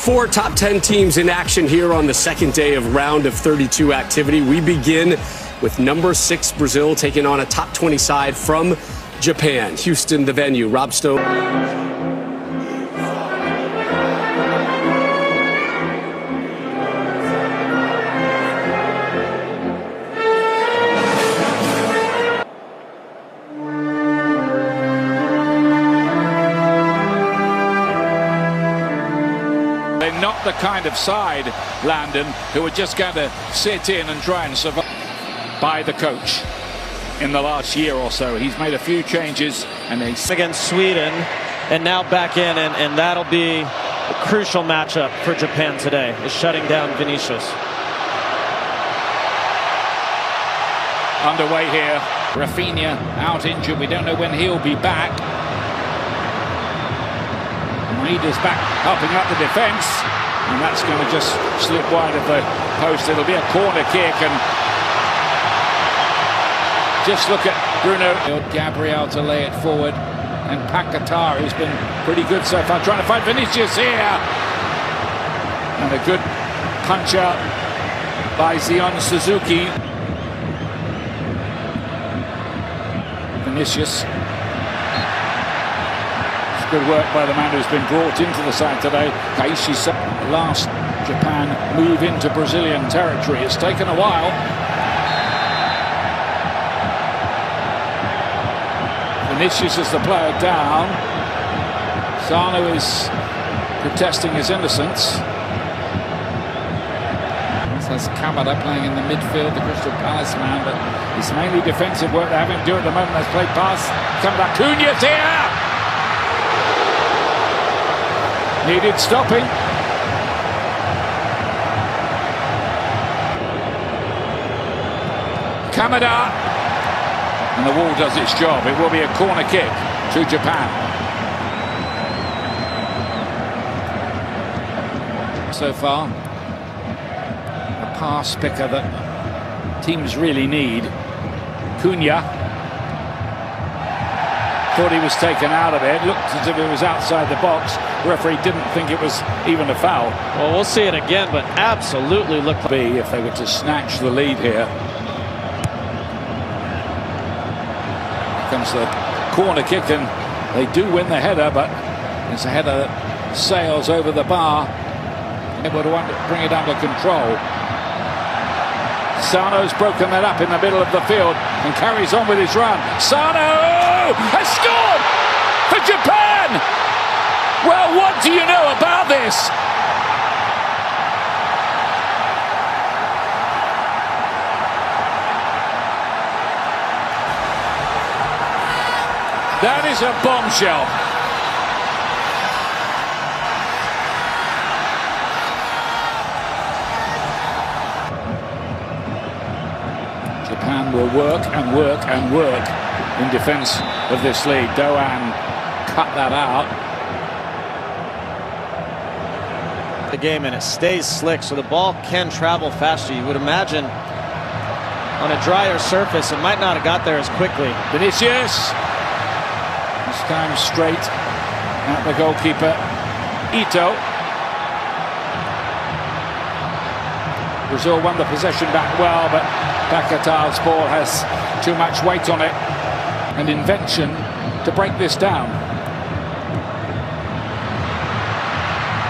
4 top 10 teams in action here on the second day of round of 32 activity. We begin with number 6 Brazil taking on a top 20 side from Japan. Houston, the venue. Rob Stowe. They're not the kind of side, Landon, who are just going to sit in and try and survive. By the coach in the last year or so. He's made a few changes and he's against Sweden and now back in, and that'll be a crucial matchup for Japan today, is shutting down Vinicius. Underway here. Rafinha out injured. We don't know when he'll be back. Maeda's back helping up the defense, and that's going to just slip wide of the post. It'll be a corner kick, and just look at Bruno. Gabriel to lay it forward, and Paquetá, who's been pretty good so far, trying to find Vinicius here. And a good punch out by Zion Suzuki. Vinicius. It's good work by the man who's been brought into the side today. Kaishi, last Japan move into Brazilian territory. It's taken a while. Vinicius is the player down. Sano is protesting his innocence. That's Kamada playing in the midfield, the Crystal Palace man, but it's mainly defensive work they're having to do at the moment. Let's play pass. Kamada, Cunha's here! Needed stopping. Kamada. And the wall does its job. It will be a corner kick to Japan. So far, a pass picker that teams really need. Cunha. Thought he was taken out of it. Looked as if it was outside the box. The referee didn't think it was even a foul. Well, we'll see it again, but absolutely looked like if they were to snatch the lead here. Comes the corner kick, and they do win the header, but it's a header that sails over the bar, able to bring it under control. Sano's broken that up in the middle of the field and carries on with his run. Sano has scored for Japan. Well, what do you know about this? That is a bombshell. Japan will work and work and work in defense of this lead. Doan cut that out. The game, and it stays slick, so the ball can travel faster. You would imagine on a drier surface it might not have got there as quickly. Vinicius. This time straight at the goalkeeper, Ito. Brazil won the possession back well, but Paquetá's ball has too much weight on it. An invention to break this down.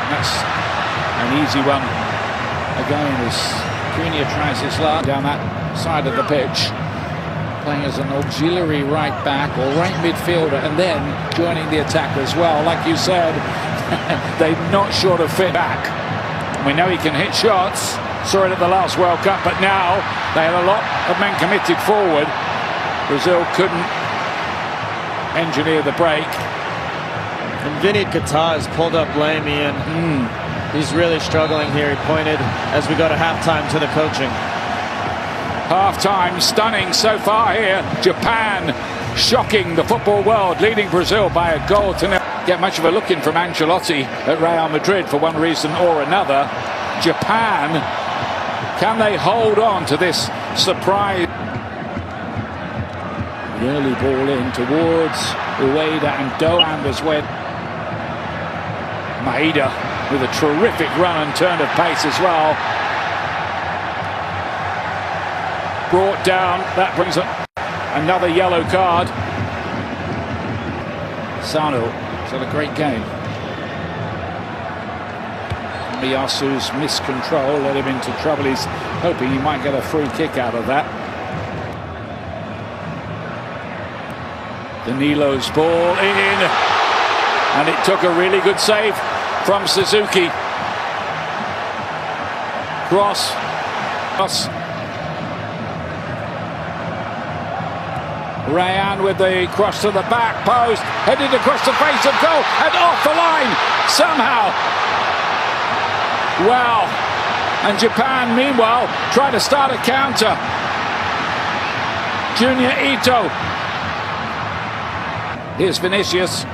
That's an easy one. Again, as Cunha tries his luck down that side of the pitch, playing as an auxiliary right back or right midfielder, and then joining the attack as well. Like you said, they're not sure to fit back. We know he can hit shots. Saw it at the last World Cup, but now they had a lot of men committed forward. Brazil couldn't engineer the break. And Vinny Katá has pulled up lame, Ian. He's really struggling here. He pointed as we go to halftime to the coaching. Half-time, stunning so far here. Japan shocking the football world, leading Brazil by a goal to nil. Get much of a look in from Ancelotti at Real Madrid for one reason or another. Japan, can they hold on to this surprise? The early ball in towards Ueda, and Doan was when Maeda with a terrific run and turn of pace as well. Brought down, that brings up another yellow card. Sano has had a great game. Miyasu's miscontrol led him into trouble. He's hoping he might get a free kick out of that. Danilo's ball in, and it took a really good save from Suzuki. Cross. Rayan with the cross to the back post, headed across the face of goal and off the line somehow. Wow. And Japan, meanwhile, trying to start a counter. Junior Ito. Here's Vinicius.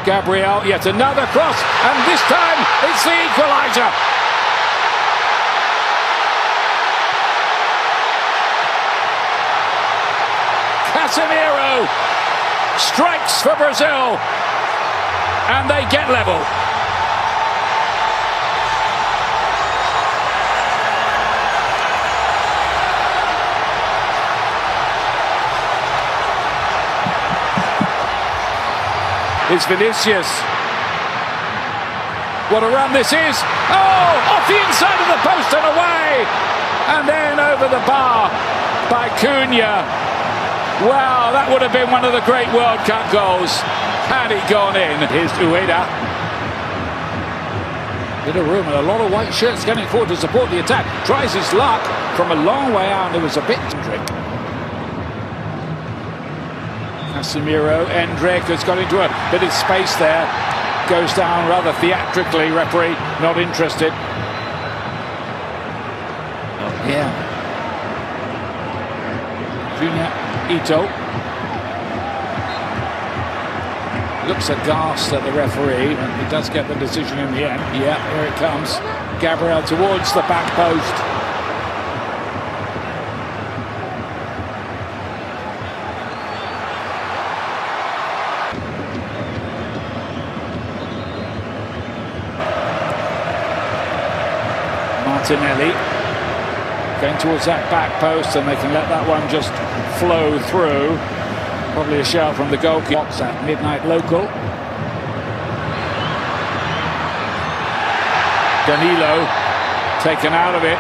Gabriel, yet another cross, and this time it's the equaliser. Casemiro strikes for Brazil, and they get level. It's Vinicius. What a run this is. Oh, off the inside of the post and away. And then over the bar by Cunha. Wow, that would have been one of the great World Cup goals had it gone in. Here's Ueda. Bit of room and a lot of white shirts getting forward to support the attack. Tries his luck from a long way out. It was a bit trick. Casemiro, Endrick has got into a bit of space there. Goes down rather theatrically, referee not interested. Yeah. Junior Ito. Looks aghast at the referee, and he does get the decision in the end. Yeah, here it comes. Gabriel towards the back post. Martinelli going towards that back post, and they can let that one just flow through. Probably a shout from the goalkeeper. At midnight local. Danilo taken out of it.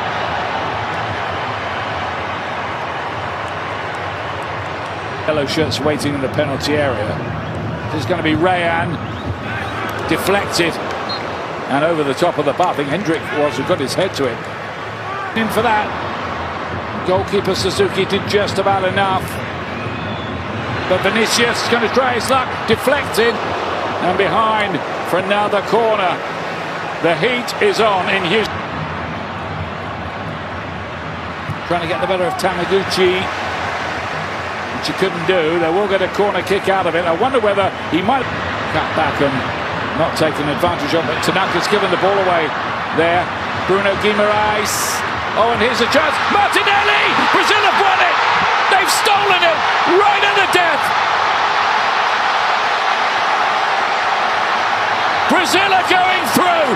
Yellow shirts waiting in the penalty area. This is going to be Rayan. Deflected. And over the top of the bar. I think Hendrick was who got his head to it. In for that. Goalkeeper Suzuki did just about enough. But Vinicius is going to try his luck. Deflected. And behind for another corner. The heat is on in Houston. Trying to get the better of Taniguchi, which he couldn't do. They will get a corner kick out of it. I wonder whether he might cut back and not taken advantage of it. Tanaka's given the ball away there. Bruno Guimaraes. Oh, and here's a chance. Martinelli! Brazil have won it! They've stolen it right at the death! Brazil are going through!